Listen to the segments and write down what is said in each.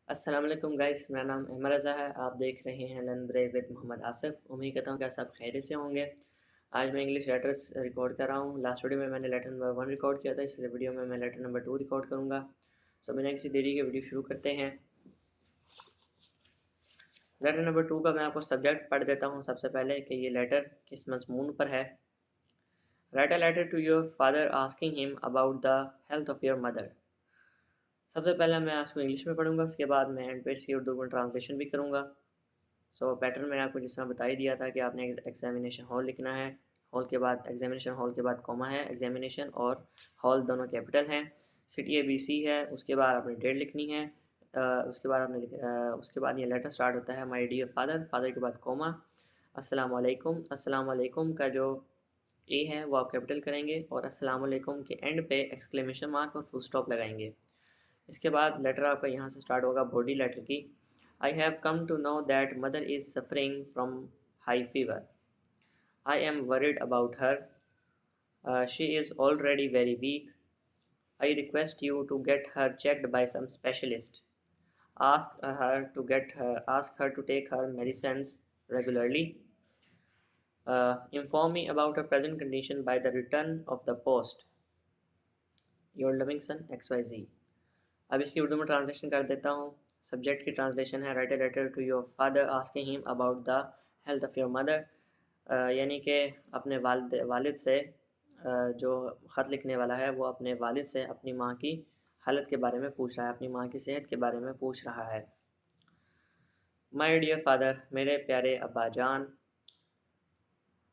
السلام علیکم گائس، میرا نام احمد رضا ہے۔ آپ دیکھ رہے ہیں لرن بریو ود محمد آصف۔ امید کرتا ہوں کہ آپ خیریت سے ہوں گے۔ آج میں انگلش لیٹرز ریکارڈ کر رہا ہوں۔ لاسٹ ویڈیو میں نے لیٹر نمبر 1 ریکارڈ کیا تھا، اس ویڈیو میں لیٹر نمبر 2 ریکارڈ کروں گا۔ بنا کسی دیری کے ویڈیو شروع کرتے ہیں۔ لیٹر نمبر 2 کا میں آپ کو سبجیکٹ پڑھ دیتا ہوں سب سے پہلے کہ یہ لیٹر کس مضمون پر ہے۔ Write a letter to your father asking him about the health of your mother. سب سے پہلے میں اس کو انگلش میں پڑھوں گا، اس کے بعد میں اینڈ پہ اس کی اردو میں ٹرانسلیشن بھی کروں گا۔ پیٹرن میں نے آپ کو جس طرح بتا ہی دیا تھا کہ آپ نے ایگزامینیشن ہال لکھنا ہے۔ ہال کے بعد ایگزامینیشن ہال کے بعد کوما ہے، ایگزامینیشن اور ہال دونوں کیپٹل ہیں۔ سٹی ABC ہے، اس کے بعد آپ نے ڈیٹ لکھنی ہے۔ اس کے بعد یہ لیٹر سٹارٹ ہوتا ہے مائی ڈیئر فادر، فادر کے بعد کوما، السلام علیکم۔ السلام علیکم کا جو اے ہے وہ آپ کیپٹل کریں گے، اور السلام علیکم کے اینڈ پہ ایکسکلیمیشن مارک اور فل اسٹاپ لگائیں گے۔ اس کے بعد لیٹر آپ کا یہاں سے سٹارٹ ہوگا باڈی لیٹر کی۔ I have come to know that mother is suffering from high fever. I am worried about her. She is already very weak. I request you to get her checked by some specialist. Ask her to take her medicines regularly. Inform me about her present condition by the return of the post. Your loving son XYZ. اب اس کی اردو میں translation کر دیتا ہوں۔ Subject کی translation ہے write a letter to your father asking him about the health of your mother, یعنی کہ اپنے والد سے جو خط لکھنے والا ہے وہ اپنے والد سے اپنی ماں کی حالت کے بارے میں پوچھ رہا ہے، اپنی ماں کی صحت کے بارے میں پوچھ رہا ہے۔ مائی ڈیئر فادر، میرے پیارے ابا جان۔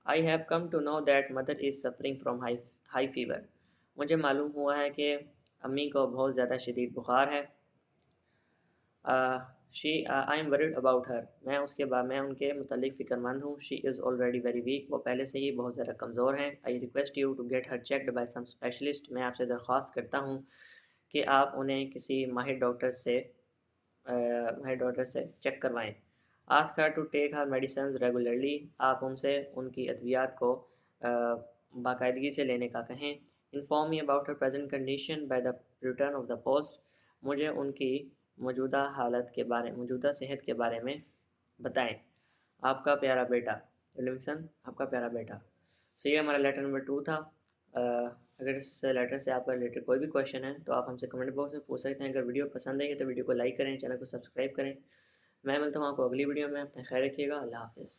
I have come to know that mother is suffering from high fever, مجھے معلوم ہوا ہے کہ امی کو بہت زیادہ شدید بخار ہے۔ I am worried about her, میں ان کے متعلق فکر مند ہوں۔ She is already very weak, وہ پہلے سے ہی بہت زیادہ کمزور ہیں۔ I request you to get her checked by some specialist, میں آپ سے درخواست کرتا ہوں کہ آپ انہیں کسی ماہر ڈاکٹر سے چیک کروائیں۔ Ask her to take her medicines regularly, آپ ان سے ان کی ادویات کو باقاعدگی سے لینے کا کہیں۔ Inform me about her present condition by the return of the post, مجھے ان کی موجودہ صحت کے بارے میں بتائیں۔ آپ کا پیارا بیٹا لونگسن، آپ کا پیارا بیٹا۔ یہ ہمارا لیٹر نمبر 2 تھا۔ اگر اس لیٹر سے آپ کا ریلیٹڈ کوئی بھی کویشچن ہے تو آپ ہم سے کمنٹ باکس میں پوچھ سکتے ہیں۔ اگر ویڈیو پسند آئی ہے تو ویڈیو کو لائک کریں، چینل کو سبسکرائب کریں۔ میں ملتا ہوں آپ کو اگلی ویڈیو میں، اپنا خیال رکھیے گا۔ اللہ حافظ۔